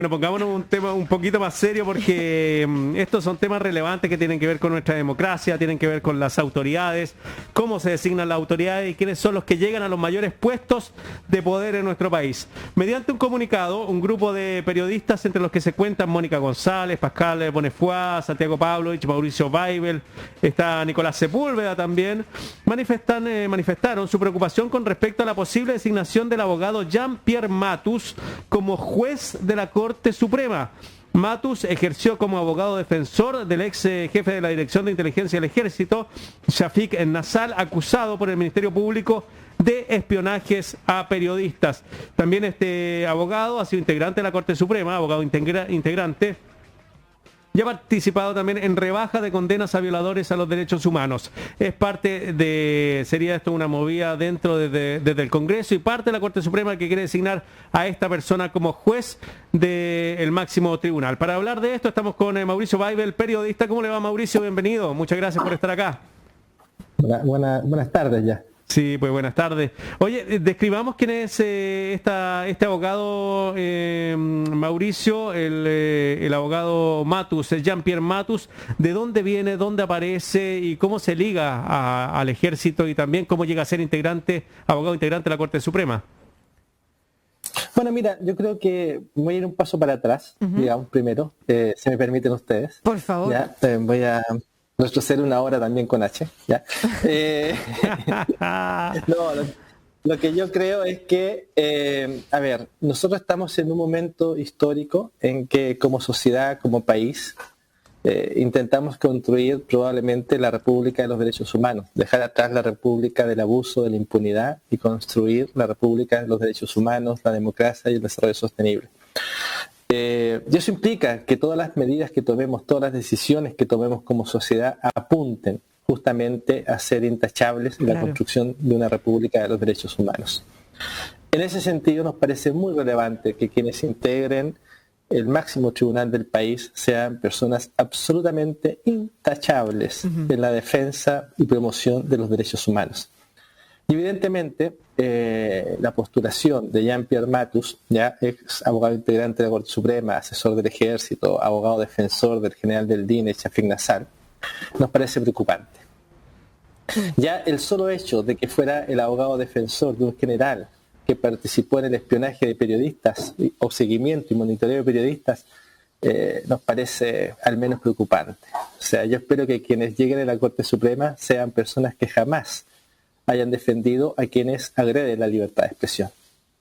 Bueno, pongámonos un tema un poquito más serio porque estos son temas relevantes que tienen que ver con nuestra democracia, tienen que ver con las autoridades, cómo se designan las autoridades y quiénes son los que llegan a los mayores puestos de poder en nuestro país. Mediante un comunicado, un grupo de periodistas, entre los que se cuentan Mónica González, Pascal Bonefoy, Santiago Pavlovich, Mauricio Weibel, está Nicolás Sepúlveda también, manifestaron su preocupación con respecto a la posible designación del abogado Jean-Pierre Matus como juez de la Corte Suprema. Matus ejerció como abogado defensor del ex jefe de la Dirección de Inteligencia del Ejército, Shafik Nassal, acusado por el Ministerio Público de espionajes a periodistas. También este abogado ha sido integrante de la Corte Suprema, abogado integrante, y ha participado también en rebaja de condenas a violadores a los derechos humanos. Es parte de, sería esto una movida dentro desde el Congreso y parte de la Corte Suprema que quiere designar a esta persona como juez del máximo tribunal. Para hablar de esto estamos con Mauricio Weibel, periodista. ¿Cómo le va, Mauricio? Bienvenido. Muchas gracias por estar acá. Buenas tardes ya. Sí, pues buenas tardes. Oye, describamos quién es este abogado, Mauricio, el abogado Matus, Jean-Pierre Matus. ¿De dónde viene, dónde aparece y cómo se liga al ejército y también cómo llega a ser abogado integrante de la Corte Suprema? Bueno, mira, yo creo que voy a ir un paso para atrás, digamos, primero, si me permiten ustedes. Por favor. Ya, voy a retroceder una hora también con H. ¿Ya? Lo que yo creo es que, nosotros estamos en un momento histórico en que como sociedad, como país, intentamos construir probablemente la República de los Derechos Humanos, dejar atrás la República del abuso, de la impunidad y construir la República de los Derechos Humanos, la democracia y el desarrollo sostenible. Y eso implica que todas las medidas que tomemos, todas las decisiones que tomemos como sociedad apunten justamente a ser intachables en la construcción de una República de los Derechos Humanos. En ese sentido nos parece muy relevante que quienes integren el máximo tribunal del país sean personas absolutamente intachables en la defensa y promoción de los derechos humanos. Y evidentemente, la postulación de Jean-Pierre Matus, ya ex abogado integrante de la Corte Suprema, asesor del Ejército, abogado defensor del general del DINE, Shafik Nassal, nos parece preocupante. Ya el solo hecho de que fuera el abogado defensor de un general que participó en el espionaje de periodistas o seguimiento y monitoreo de periodistas nos parece al menos preocupante. O sea, yo espero que quienes lleguen a la Corte Suprema sean personas que jamás hayan defendido a quienes agreden la libertad de expresión.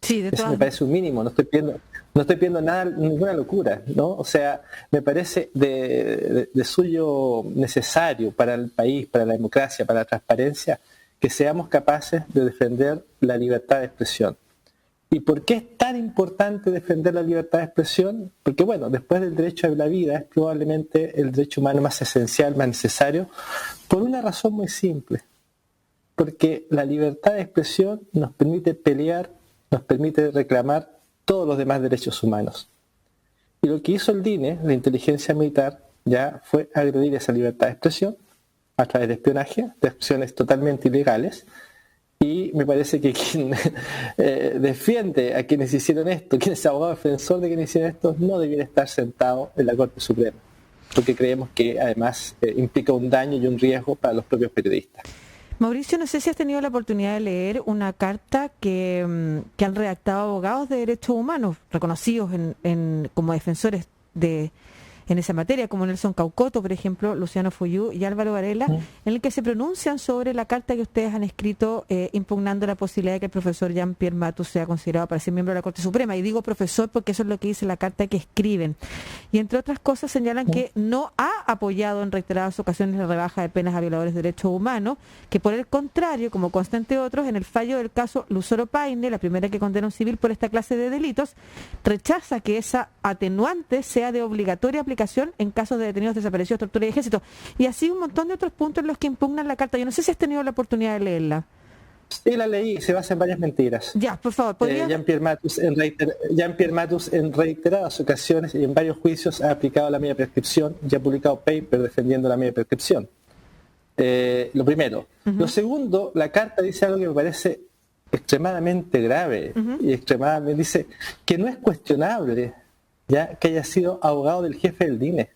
Sí, Eso me parece un mínimo, no estoy pidiendo nada, ninguna locura, ¿no? O sea, me parece de suyo necesario para el país, para la democracia, para la transparencia, que seamos capaces de defender la libertad de expresión. ¿Y por qué es tan importante defender la libertad de expresión? Porque, bueno, después del derecho a la vida es probablemente el derecho humano más esencial, más necesario, por una razón muy simple. Porque la libertad de expresión nos permite pelear, nos permite reclamar todos los demás derechos humanos. Y lo que hizo el DINE, la inteligencia militar, ya fue agredir esa libertad de expresión a través de espionaje, de acciones totalmente ilegales, y me parece que quien defiende a quienes hicieron esto, quien es abogado defensor de quienes hicieron esto, no debiera estar sentado en la Corte Suprema, porque creemos que además implica un daño y un riesgo para los propios periodistas. Mauricio, no sé si has tenido la oportunidad de leer una carta que han redactado abogados de derechos humanos reconocidos como defensores en esa materia, como Nelson Caucoto, por ejemplo, Luciano Fuyú y Álvaro Varela, en el que se pronuncian sobre la carta que ustedes han escrito impugnando la posibilidad de que el profesor Jean-Pierre Matus sea considerado para ser miembro de la Corte Suprema. Y digo profesor porque eso es lo que dice la carta que escriben. Y entre otras cosas señalan que no ha apoyado en reiteradas ocasiones la rebaja de penas a violadores de derechos humanos, que por el contrario, como constan entre otros, en el fallo del caso Luzoro Paine, la primera que condena a un civil por esta clase de delitos, rechaza que esa atenuante sea de obligatoria aplicación en casos de detenidos desaparecidos, tortura y ejército. Y así un montón de otros puntos en los que impugnan la carta. Yo no sé si has tenido la oportunidad de leerla. Sí, la leí, se basa en varias mentiras. Ya, por favor, ¿podrías? Jean-Pierre Matus en reiteradas ocasiones y en varios juicios ha aplicado la media prescripción y ha publicado paper defendiendo la media prescripción. Lo primero. Lo segundo, la carta dice algo que me parece extremadamente grave y extremadamente dice que no es cuestionable ya que haya sido abogado del jefe del DINE.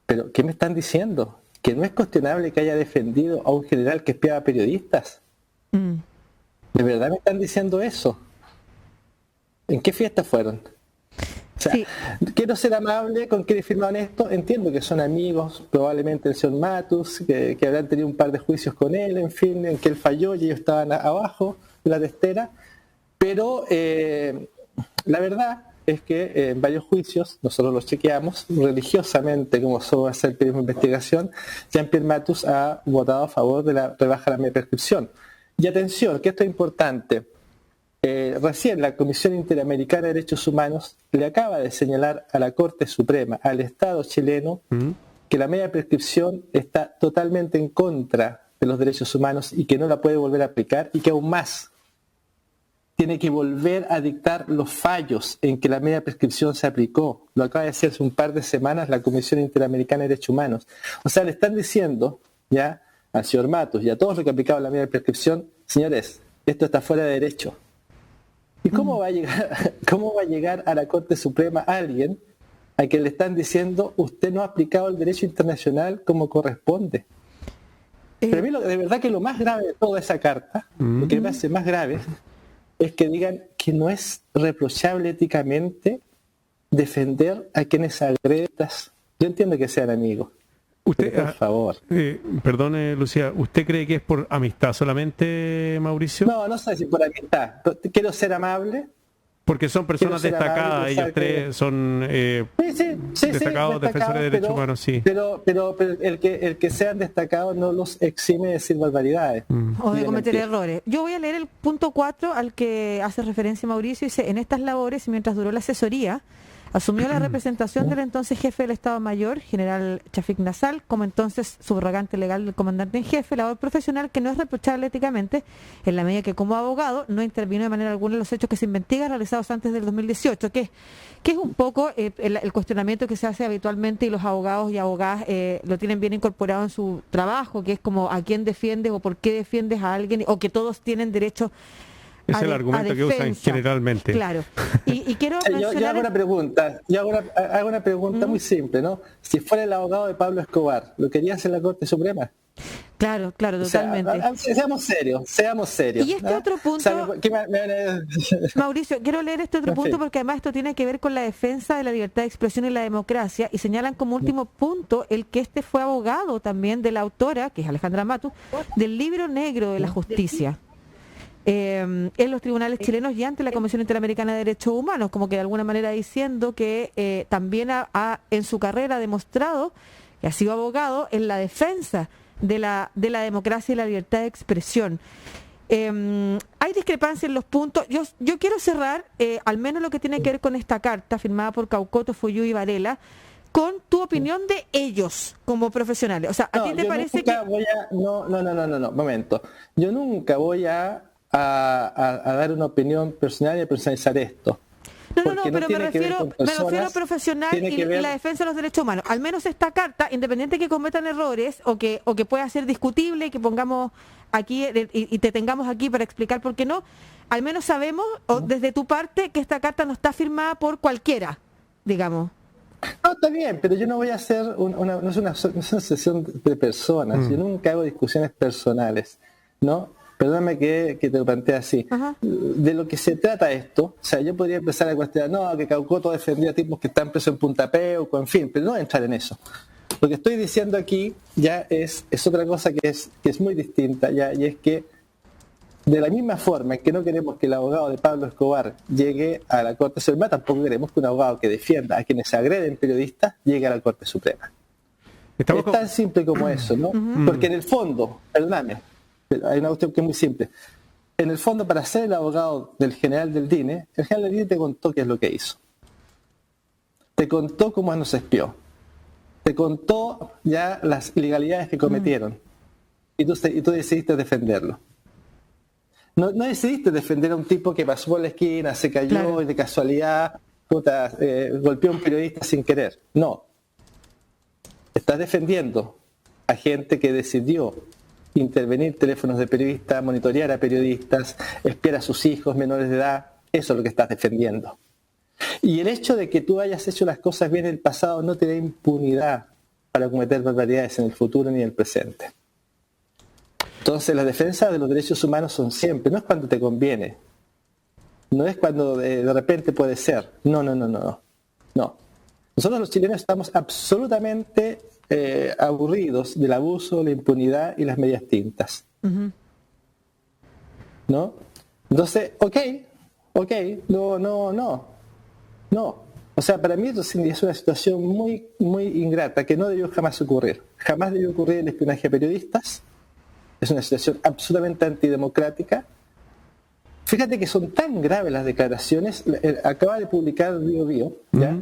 Pero, ¿qué me están diciendo? ¿Que no es cuestionable que haya defendido a un general que espiaba periodistas? ¿De verdad me están diciendo eso? ¿En qué fiesta fueron? O sea, quiero ser amable con quienes firmaron esto. Entiendo que son amigos, probablemente el señor Matus, que habrán tenido un par de juicios con él, en fin, en que él falló y ellos estaban abajo de la testera. Pero la verdad es que en varios juicios, nosotros los chequeamos religiosamente, como solo hacer periodismo de investigación, Jean-Pierre Matus ha votado a favor de la rebaja de la media prescripción. Y atención, que esto es importante. Recién la Comisión Interamericana de Derechos Humanos le acaba de señalar a la Corte Suprema, al Estado chileno, que la media prescripción está totalmente en contra de los derechos humanos y que no la puede volver a aplicar, y que aún más tiene que volver a dictar los fallos en que la media prescripción se aplicó. Lo acaba de decir hace un par de semanas la Comisión Interamericana de Derechos Humanos. O sea, le están diciendo ya al señor Matus y a todos los que aplicaban la media prescripción: señores, esto está fuera de derecho. ¿Y cómo va a llegar a la Corte Suprema alguien a quien le están diciendo: usted no ha aplicado el derecho internacional como corresponde? Pero a mí de verdad que lo más grave de toda esa carta, lo que me hace más grave, es que digan que no es reprochable éticamente defender a quienes agreden. Yo entiendo que sean amigos. Usted, por favor. Perdone, Lucía, ¿usted cree que es por amistad solamente, Mauricio? No sé si por amistad. Quiero ser amable. Porque son personas destacadas, ellos tres son destacados defensores de derechos humanos, sí. Pero el que sean destacados no los exime de decir barbaridades. O de cometer errores. Yo voy a leer el punto 4 al que hace referencia Mauricio. Dice: en estas labores, mientras duró la asesoría, asumió la representación del entonces jefe del Estado Mayor, general Chafik Nasal, como entonces subrogante legal del comandante en jefe, labor profesional que no es reprochable éticamente, en la medida que como abogado no intervino de manera alguna en los hechos que se investigan realizados antes del 2018, que es un poco el cuestionamiento que se hace habitualmente, y los abogados y abogadas lo tienen bien incorporado en su trabajo, que es como a quién defiendes o por qué defiendes a alguien, o que todos tienen derecho. Es el argumento que usan generalmente. Claro. Y quiero yo hago una pregunta. Hago una pregunta muy simple, ¿no? Si fuera el abogado de Pablo Escobar, ¿lo querías en la Corte Suprema? Claro, totalmente. O sea, seamos serios. Y este otro punto, Mauricio, quiero leer este otro punto porque además esto tiene que ver con la defensa de la libertad de expresión y la democracia, y señalan como último punto el que este fue abogado también de la autora, que es Alejandra Matus, del Libro Negro de la Justicia. En los tribunales chilenos y ante la Comisión Interamericana de Derechos Humanos, como que de alguna manera diciendo que también ha en su carrera demostrado que ha sido abogado en la defensa de la democracia y la libertad de expresión. Hay discrepancia en los puntos. Yo quiero cerrar, al menos lo que tiene que ver con esta carta firmada por Caucoto, Fuyú y Varela, con tu opinión de ellos como profesionales. O sea, ¿a ti te parece que...? No, momento. Yo nunca voy a dar una opinión personal y a personalizar esto. No, pero me refiero a profesional y la defensa de los derechos humanos. Al menos esta carta, independiente de que cometan errores o que pueda ser discutible, que pongamos aquí y te tengamos aquí para explicar por qué no, al menos sabemos, o desde tu parte, que esta carta no está firmada por cualquiera, digamos. No, está bien, pero yo no voy a hacer no es una sesión de personas. Yo nunca hago discusiones personales, ¿no? Perdóname que te lo plantee así. Ajá. De lo que se trata esto, o sea, yo podría empezar a cuestionar, no, que Caucoto defendía a tipos que están presos en Punta Peuco, en fin, pero no voy a entrar en eso. Lo que estoy diciendo aquí ya es otra cosa que es muy distinta, ya, y es que de la misma forma en que no queremos que el abogado de Pablo Escobar llegue a la Corte Suprema, tampoco queremos que un abogado que defienda a quienes agreden periodistas llegue a la Corte Suprema. Es tan simple como eso, ¿no? Porque en el fondo, perdóname, hay una cuestión que es muy simple. En el fondo, para ser el abogado del general del DINE, el general del DINE te contó qué es lo que hizo. Te contó cómo nos espió. Te contó ya las ilegalidades que cometieron. Y tú decidiste defenderlo. No decidiste defender a un tipo que pasó por la esquina, se cayó, claro, y de casualidad golpeó a un periodista sin querer. No. Estás defendiendo a gente que decidió intervenir teléfonos de periodistas, monitorear a periodistas, espiar a sus hijos menores de edad. Eso es lo que estás defendiendo. Y el hecho de que tú hayas hecho las cosas bien en el pasado no te da impunidad para cometer barbaridades en el futuro ni en el presente. Entonces, la defensa de los derechos humanos son siempre, no es cuando te conviene, no es cuando de repente puede ser. No. Nosotros los chilenos estamos absolutamente aburridos del abuso, la impunidad y las medias tintas. Ujú. ¿No? Entonces, ok, no. O sea, para mí es una situación muy, muy ingrata que no debió jamás ocurrir. Jamás debió ocurrir el espionaje a periodistas. Es una situación absolutamente antidemocrática. Fíjate que son tan graves las declaraciones. Acaba de publicar Bio, ¿ya?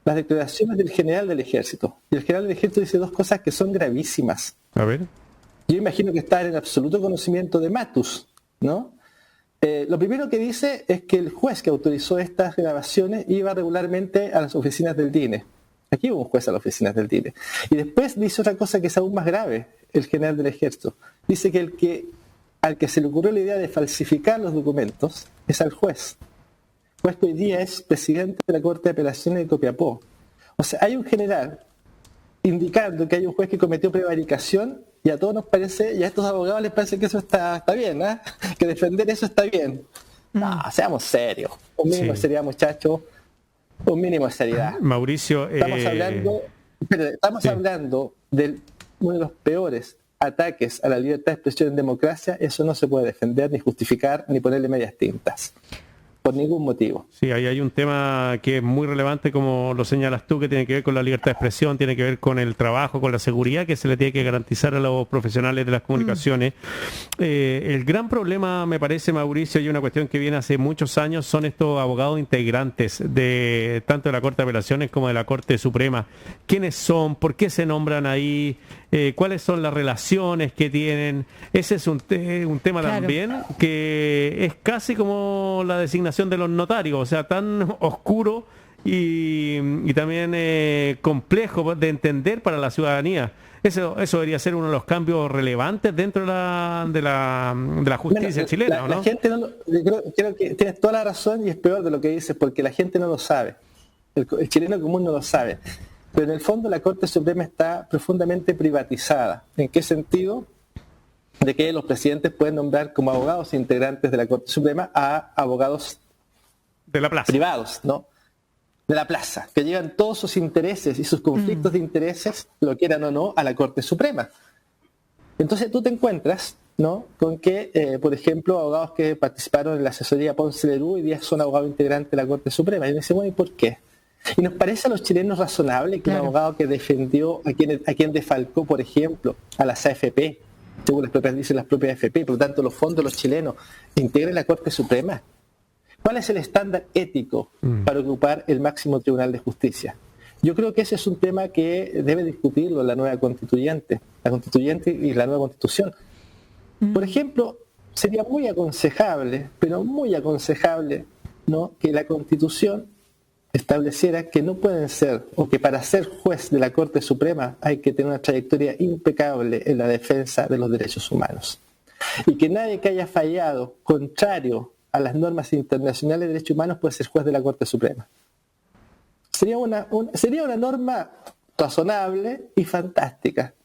Las declaraciones del general del ejército. Y el general del ejército dice dos cosas que son gravísimas. A ver. Yo imagino que está en absoluto conocimiento de Matus, ¿no? Lo primero que dice es que el juez que autorizó estas grabaciones iba regularmente a las oficinas del DINE. Aquí hubo un juez a las oficinas del DINE. Y después dice otra cosa que es aún más grave, el general del ejército. Dice que al que se le ocurrió la idea de falsificar los documentos es al juez. El juez que hoy día es presidente de la Corte de Apelaciones de Copiapó. O sea, hay un general indicando que hay un juez que cometió prevaricación y a todos nos parece, y a estos abogados les parece que eso está bien, ¿eh? Que defender eso está bien. No, seamos serios. Un mínimo de seriedad, muchachos. Un mínimo de seriedad. Mauricio, Estamos hablando de uno de los peores ataques a la libertad de expresión en democracia. Eso no se puede defender, ni justificar, ni ponerle medias tintas. Por ningún motivo. Sí, ahí hay un tema que es muy relevante, como lo señalas tú, que tiene que ver con la libertad de expresión, tiene que ver con el trabajo, con la seguridad que se le tiene que garantizar a los profesionales de las comunicaciones. El gran problema, me parece, Mauricio, y una cuestión que viene hace muchos años, son estos abogados integrantes de tanto de la Corte de Apelaciones como de la Corte Suprema. ¿Quiénes son? ¿Por qué se nombran ahí? ¿Cuáles son las relaciones que tienen? Ese es un tema también que es casi como la designación de los notarios, o sea, tan oscuro y también complejo de entender para la ciudadanía. Eso debería ser uno de los cambios relevantes dentro de la justicia chilena, ¿no? La gente creo que tienes toda la razón y es peor de lo que dices, porque la gente no lo sabe. El chileno común no lo sabe. Pero en el fondo la Corte Suprema está profundamente privatizada. ¿En qué sentido? De que los presidentes pueden nombrar como abogados integrantes de la Corte Suprema a abogados de la plaza, privados, ¿no? De la plaza, que llevan todos sus intereses y sus conflictos de intereses, lo quieran o no, a la Corte Suprema. Entonces tú te encuentras, ¿no?, con que, por ejemplo, abogados que participaron en la asesoría Ponce Lerú hoy día son abogados integrantes de la Corte Suprema. Y me dicen, bueno, ¿y por qué? Y nos parece a los chilenos razonable que un abogado que defendió a quien defalcó, por ejemplo, a las AFP, según dicen las propias AFP, por lo tanto los fondos de los chilenos, integren la Corte Suprema. ¿Cuál es el estándar ético para ocupar el máximo tribunal de justicia? Yo creo que ese es un tema que debe discutirlo la nueva constituyente y la nueva constitución. Por ejemplo, sería muy aconsejable, pero muy aconsejable, ¿no?, que la constitución estableciera que no pueden ser, o que para ser juez de la Corte Suprema hay que tener una trayectoria impecable en la defensa de los derechos humanos. Y que nadie que haya fallado contrario a las normas internacionales de derechos humanos puede ser juez de la Corte Suprema. Sería una norma razonable y fantástica.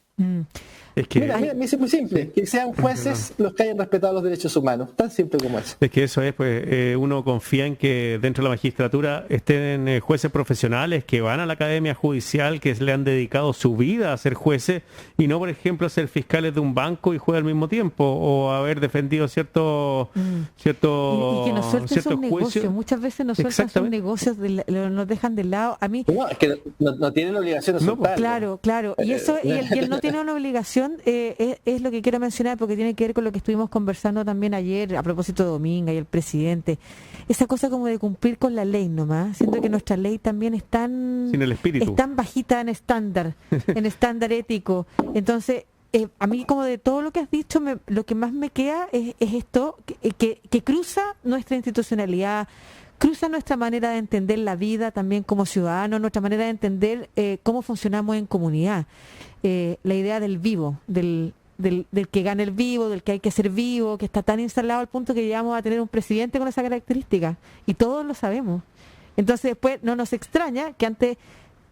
Es que, mira, es muy simple, que sean jueces los que hayan respetado los derechos humanos, tan simple como eso. Es que eso es, pues, uno confía en que dentro de la magistratura estén jueces profesionales que van a la academia judicial, que le han dedicado su vida a ser jueces, y no, por ejemplo, ser fiscales de un banco y jueces al mismo tiempo, o haber defendido cierto y que nos suelten sus negocios. Muchas veces nos sueltan sus negocios, nos dejan de lado. A mí no, es que no tienen obligación de soltarlo. Claro. Y eso, y él no tiene una obligación. Es lo que quiero mencionar porque tiene que ver con lo que estuvimos conversando también ayer a propósito de Dominga y el presidente. Esa cosa como de cumplir con la ley nomás, siendo que nuestra ley también es tan, sin el espíritu, es tan bajita en estándar ético. Entonces, a mí, como de todo lo que has dicho, lo que más me queda es esto, que cruza nuestra institucionalidad, cruza nuestra manera de entender la vida también como ciudadanos, nuestra manera de entender cómo funcionamos en comunidad. La idea del vivo, del que gane el vivo, del que hay que ser vivo, que está tan instalado al punto que llegamos a tener un presidente con esa característica. Y todos lo sabemos. Entonces después no nos extraña que ante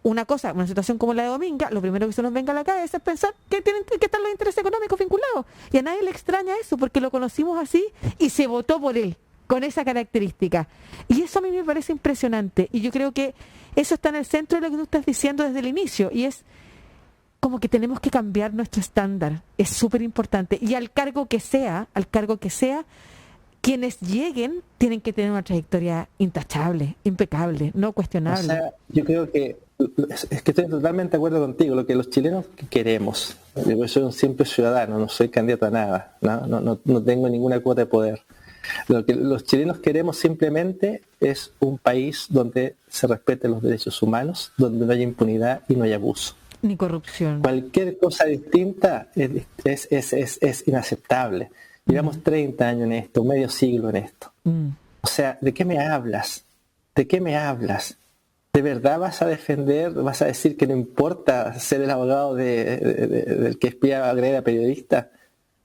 una situación como la de Dominga, lo primero que se nos venga a la cabeza es pensar que tienen que estar los intereses económicos vinculados. Y a nadie le extraña eso, porque lo conocimos así y se votó por él, con esa característica. Y eso a mí me parece impresionante. Y yo creo que eso está en el centro de lo que tú estás diciendo desde el inicio. Y es como que tenemos que cambiar nuestro estándar. Es súper importante. Y al cargo que sea, quienes lleguen tienen que tener una trayectoria intachable, impecable, no cuestionable. O sea, yo creo que es que estoy totalmente de acuerdo contigo. Lo que los chilenos queremos, yo soy un simple ciudadano, no soy candidato a nada, no tengo ninguna cuota de poder. Lo que los chilenos queremos simplemente es un país donde se respeten los derechos humanos, donde no haya impunidad y no haya abuso. Ni corrupción. Cualquier cosa distinta es inaceptable. Llevamos 30 años en esto, medio siglo en esto. O sea, ¿de qué me hablas? ¿De qué me hablas? ¿De verdad vas a defender, vas a decir que no importa ser el abogado del que espía, agrede a periodistas?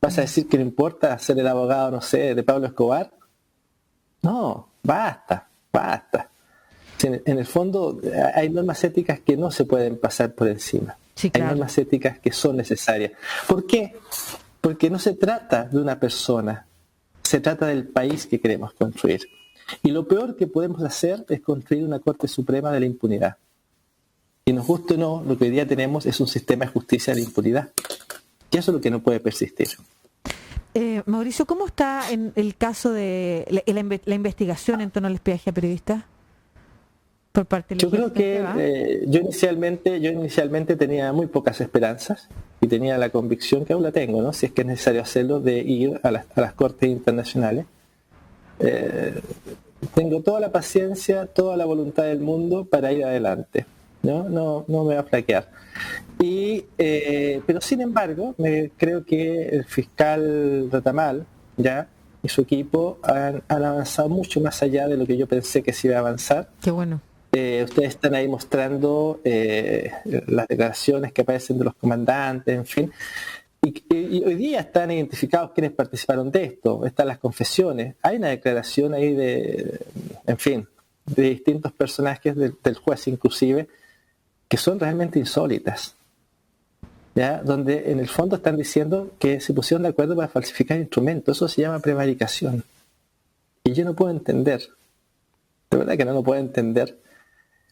¿Vas a decir que no importa ser el abogado, no sé, de Pablo Escobar? No, basta. En el fondo hay normas éticas que no se pueden pasar por encima. Sí, claro. Hay normas éticas que son necesarias. ¿Por qué? Porque no se trata de una persona, se trata del país que queremos construir. Y lo peor que podemos hacer es construir una Corte Suprema de la impunidad. Y nos guste o no, lo que hoy día tenemos es un sistema de justicia de la impunidad. Y eso es lo que no puede persistir. Mauricio, ¿cómo está en el caso de la investigación en torno al espionaje a periodistas? Por parte de yo creo que yo inicialmente tenía muy pocas esperanzas y tenía la convicción, que aún la tengo, ¿no? Si es que es necesario hacerlo, de ir a las cortes internacionales. Tengo toda la paciencia, toda la voluntad del mundo para ir adelante. No me va a flaquear. Pero sin embargo, creo que el fiscal Retamal y su equipo han avanzado mucho más allá de lo que yo pensé que se iba a avanzar. Qué bueno. Ustedes están ahí mostrando las declaraciones que aparecen de los comandantes, en fin. Y hoy día están identificados quienes participaron de esto, están las confesiones. Hay una declaración ahí de distintos personajes del juez inclusive, que son realmente insólitas, ¿ya? Donde en el fondo están diciendo que se pusieron de acuerdo para falsificar instrumentos. Eso se llama prevaricación. Y yo no puedo entender, de verdad que no lo puedo entender,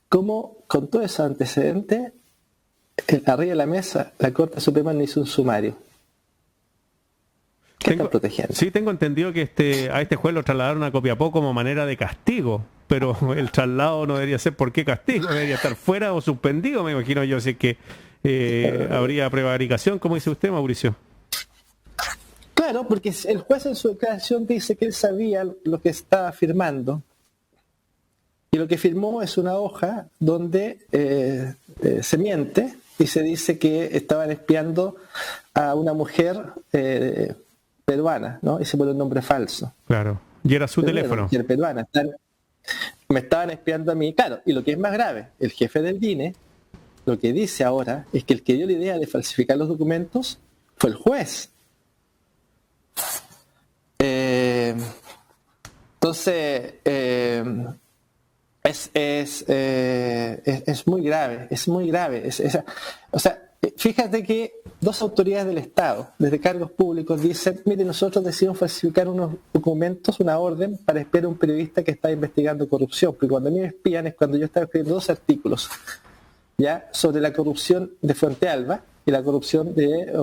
cómo con todo ese antecedente, arriba de la mesa, la Corte Suprema no hizo un sumario. ¿Qué están protegiendo? Sí, tengo entendido que a este juez lo trasladaron a Copiapó como manera de castigo, pero el traslado no debería ser por qué castigo, debería estar fuera o suspendido, me imagino yo, si es que habría prevaricación, como dice usted, Mauricio. Claro, porque el juez en su declaración dice que él sabía lo que estaba firmando, y lo que firmó es una hoja donde se miente y se dice que estaban espiando a una mujer peruana, ¿no? Y se pone un nombre falso. Claro, y era su teléfono. Mujer peruana. Me estaban espiando a mí, claro, y lo que es más grave, el jefe del DINE lo que dice ahora es que el que dio la idea de falsificar los documentos fue el juez. Entonces, es muy grave, es muy grave. O sea, fíjate que dos autoridades del Estado, desde cargos públicos, dicen, mire, nosotros decidimos falsificar unos documentos, una orden, para espiar a un periodista que está investigando corrupción. Porque cuando a mí me espían es cuando yo estaba escribiendo 2 artículos sobre la corrupción de Fuente Alba y la corrupción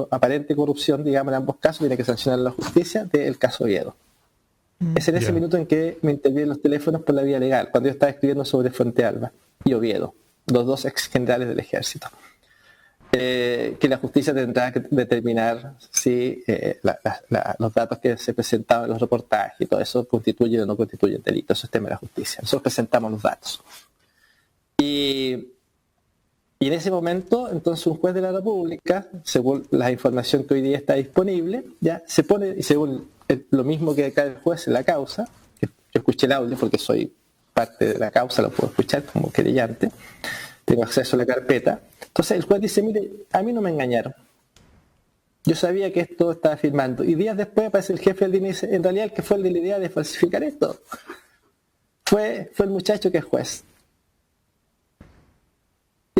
aparente corrupción, digamos, en ambos casos, tiene que sancionar la justicia, del caso Oviedo. Es en ese minuto en que me intervienen los teléfonos por la vía legal, cuando yo estaba escribiendo sobre Fuente Alba y Oviedo, los 2 ex generales del ejército. Que la justicia tendrá que determinar si los datos que se presentaban en los reportajes y todo eso constituyen o no constituyen delito. Eso es tema de la justicia. Nosotros presentamos los datos. Y en ese momento, entonces, un juez de la República, según la información que hoy día está disponible, ya se pone, y según lo mismo que declara el juez en la causa, que yo escuché el audio porque soy parte de la causa, lo puedo escuchar como querellante, tengo acceso a la carpeta. Entonces el juez dice, mire, a mí no me engañaron. Yo sabía que esto estaba firmando. Y días después aparece el jefe del DINE y dice, en realidad el que fue el de la idea de falsificar esto fue el muchacho que es juez.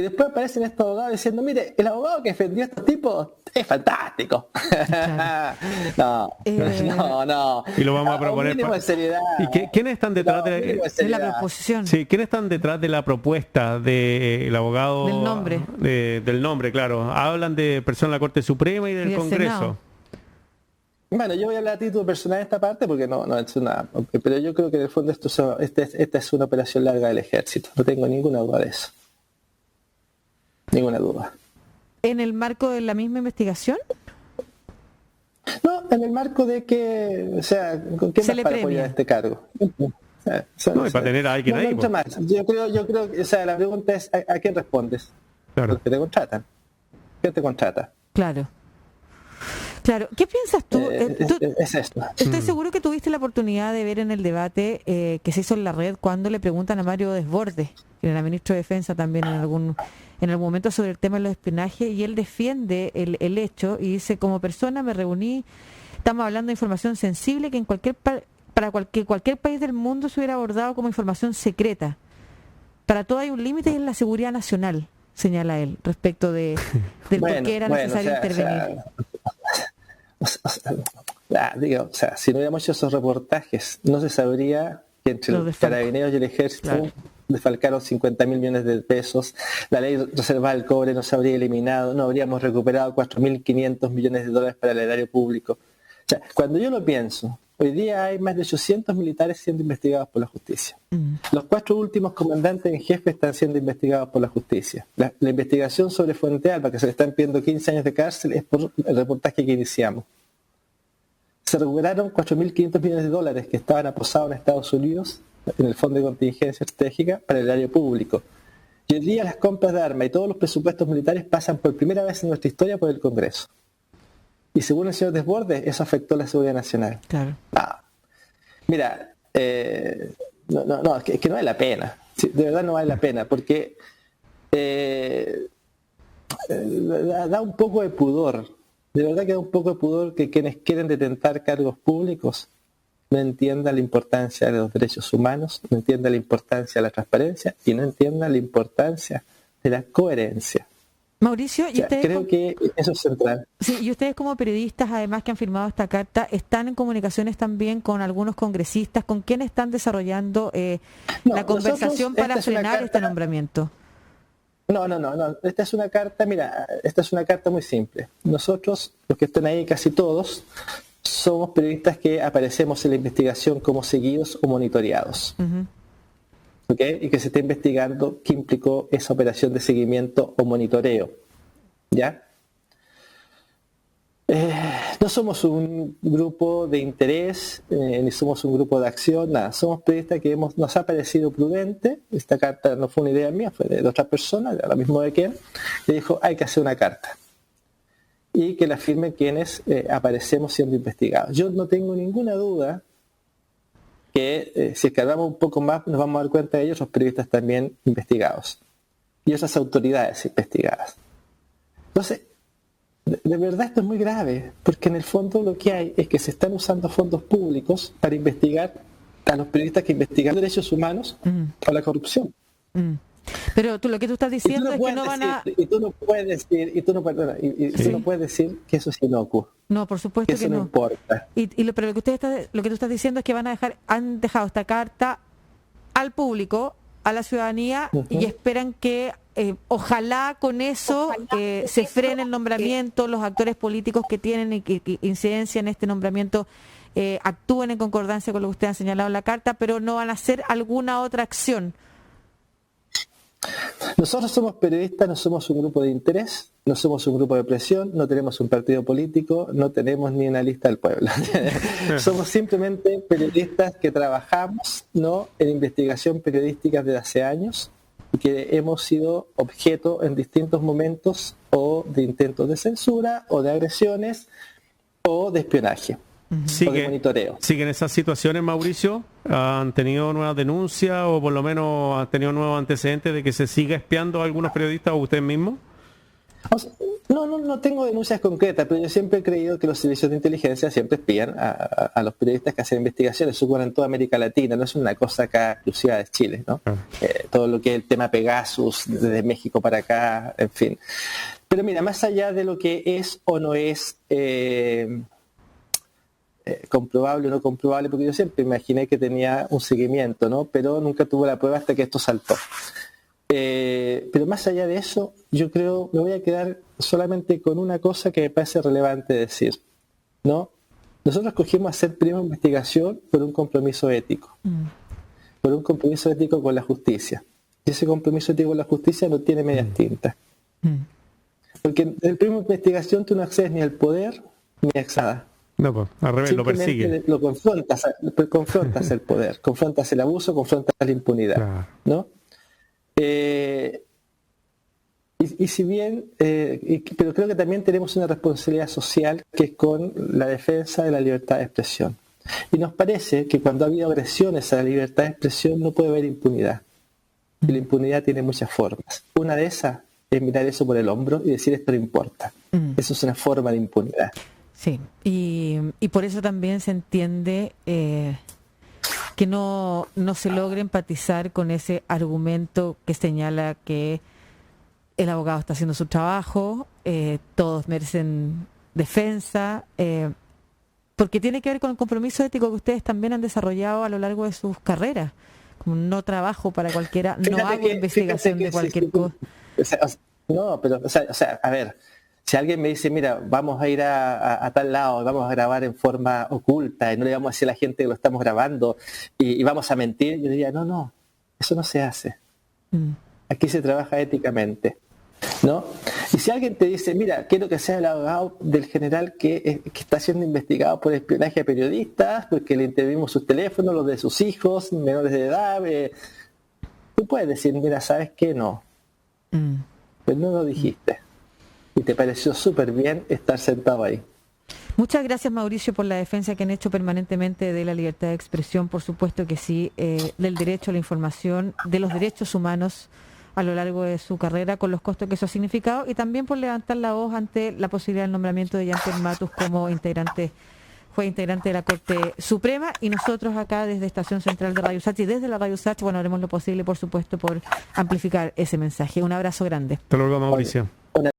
Y después aparecen estos abogados diciendo, mire, el abogado que defendió a estos tipos es fantástico. No. Y lo vamos a proponer. Un mínimo de seriedad. ¿Y quiénes están detrás de la proposición? Sí, ¿quiénes están detrás de la propuesta del abogado? Del nombre. Del nombre, claro. Hablan de personas de la Corte Suprema y del Congreso. Senado. Bueno, yo voy a hablar a título personal en esta parte porque no es una... Pero yo creo que en el fondo esta es una operación larga del ejército. No tengo ninguna duda de eso. Ninguna duda. ¿En el marco de la misma investigación? No, en el marco de que, o sea, ¿con quién más para apoyar este cargo? No, y para tener a alguien ahí. Más. Yo creo que, o sea, la pregunta es, ¿a quién respondes? Claro. Porque te contratan. ¿Quién te contrata? Claro. ¿Qué piensas tú? Es esto. Estoy seguro que tuviste la oportunidad de ver en el debate que se hizo en la red cuando le preguntan a Mario Desbordes, que era ministro de Defensa también en algún momento, sobre el tema de los espionajes, y él defiende el hecho y dice: como persona me reuní, estamos hablando de información sensible que en cualquier país del mundo se hubiera abordado como información secreta. Para todo hay un límite y es la seguridad nacional, señala él, respecto del por qué era necesario intervenir. Si no hubiéramos hecho esos reportajes, no se sabría que entre los carabineros y el ejército desfalcaron 50.000 millones de pesos, la ley reservada del cobre no se habría eliminado, no habríamos recuperado 4.500 millones de dólares para el erario público. O sea, cuando yo lo pienso, hoy día hay más de 800 militares siendo investigados por la justicia. Los 4 últimos comandantes en jefe están siendo investigados por la justicia. La investigación sobre Fuente Alba, que se le están pidiendo 15 años de cárcel, es por el reportaje que iniciamos. Se recuperaron 4.500 millones de dólares que estaban aposados en Estados Unidos en el Fondo de Contingencia Estratégica para el erario público. Y hoy día las compras de armas y todos los presupuestos militares pasan por primera vez en nuestra historia por el Congreso. Y según el señor Desbordes, eso afectó la seguridad nacional. Claro. Mira, es que no vale la pena. Sí, de verdad no vale la pena, porque da un poco de pudor. De verdad que da un poco de pudor que quienes quieren detentar cargos públicos no entiendan la importancia de los derechos humanos, no entiendan la importancia de la transparencia y no entiendan la importancia de la coherencia. Mauricio, ¿y ustedes creo que eso es central. Sí, y ustedes como periodistas, además que han firmado esta carta, están en comunicaciones también con algunos congresistas, ¿con quién están desarrollando la conversación para frenar este nombramiento? No. Esta es una carta, esta es una carta muy simple. Nosotros, los que están ahí, casi todos, somos periodistas que aparecemos en la investigación como seguidos o monitoreados. ¿Okay? Y que se está investigando qué implicó esa operación de seguimiento o monitoreo. ¿Ya? No somos un grupo de interés, ni somos un grupo de acción, nada. Somos periodistas que nos ha parecido prudente. Esta carta no fue una idea mía, fue de otra persona, de la misma de quien, que dijo: hay que hacer una carta. Y que la firmen quienes aparecemos siendo investigados. Yo no tengo ninguna duda que si escarbamos un poco más nos vamos a dar cuenta de ellos, los periodistas también investigados y esas autoridades investigadas. Entonces, de verdad esto es muy grave, porque en el fondo lo que hay es que se están usando fondos públicos para investigar a los periodistas que investigan derechos humanos o la corrupción. Pero lo que tú estás diciendo es que no van a... Y tú no puedes decir que eso es inocuo. No, por supuesto que no importa. Pero lo que tú estás diciendo es que han dejado esta carta al público, a la ciudadanía, y esperan que ojalá con eso se frene el nombramiento, los actores políticos que tienen incidencia en este nombramiento actúen en concordancia con lo que ustedes han señalado en la carta, pero no van a hacer alguna otra acción. Nosotros somos periodistas, no somos un grupo de interés, no somos un grupo de presión, no tenemos un partido político, no tenemos ni una lista del pueblo. Somos simplemente periodistas que trabajamos en investigación periodística desde hace años y que hemos sido objeto en distintos momentos o de intentos de censura o de agresiones o de espionaje. O de monitoreo. ¿Siguen esas situaciones, Mauricio? ¿Han tenido nuevas denuncias o por lo menos han tenido nuevos antecedentes de que se siga espiando a algunos periodistas o usted mismo? No tengo denuncias concretas, pero yo siempre he creído que los servicios de inteligencia siempre espían a los periodistas que hacen investigaciones. Eso ocurre en toda América Latina, no es una cosa acá exclusiva de Chile, ¿no? Todo lo que es el tema Pegasus, desde México para acá, en fin. Pero mira, más allá de lo que es o no es comprobable o no comprobable, porque yo siempre imaginé que tenía un seguimiento, ¿no? Pero nunca tuvo la prueba hasta que esto saltó. Pero más allá de eso, yo creo, me voy a quedar solamente con una cosa que me parece relevante decir, ¿no? Nosotros cogimos hacer primera investigación por un compromiso ético, por un compromiso ético con la justicia. Y ese compromiso ético con la justicia no tiene medias tintas. Porque en la primera investigación tú no accedes ni al poder ni a nada. No, pues, al revés, lo persigue. Lo confrontas el poder, confrontas el abuso, confrontas la impunidad, claro. ¿No? Y si bien, pero creo que también tenemos una responsabilidad social que es con la defensa de la libertad de expresión. Y nos parece que cuando ha habido agresiones a la libertad de expresión no puede haber impunidad. Y la impunidad tiene muchas formas. Una de esas es mirar eso por el hombro y decir esto no importa. Eso es una forma de impunidad. Sí, y por eso también se entiende que no se logre empatizar con ese argumento que señala que el abogado está haciendo su trabajo, todos merecen defensa, porque tiene que ver con el compromiso ético que ustedes también han desarrollado a lo largo de sus carreras. Como no trabajo para cualquiera, no hago investigación de cualquier cosa. A ver, si alguien me dice, mira, vamos a ir a tal lado, vamos a grabar en forma oculta y no le vamos a decir a la gente que lo estamos grabando y vamos a mentir, yo diría, no, eso no se hace. Aquí se trabaja éticamente, ¿no? Y si alguien te dice, mira, quiero que sea el abogado del general que está siendo investigado por espionaje a periodistas, porque le intervimos sus teléfonos, los de sus hijos, menores de edad, tú puedes decir, mira, ¿sabes qué? No. Pero no lo dijiste. Y te pareció súper bien estar sentado ahí. Muchas gracias, Mauricio, por la defensa que han hecho permanentemente de la libertad de expresión, por supuesto que sí, del derecho a la información, de los derechos humanos a lo largo de su carrera, con los costos que eso ha significado, y también por levantar la voz ante la posibilidad del nombramiento de Jean-Pierre Matus como juez integrante de la Corte Suprema, y nosotros acá desde Estación Central de Radio Sachi y desde la Radio Sachi, haremos lo posible, por supuesto, por amplificar ese mensaje. Un abrazo grande. Hasta luego, Mauricio.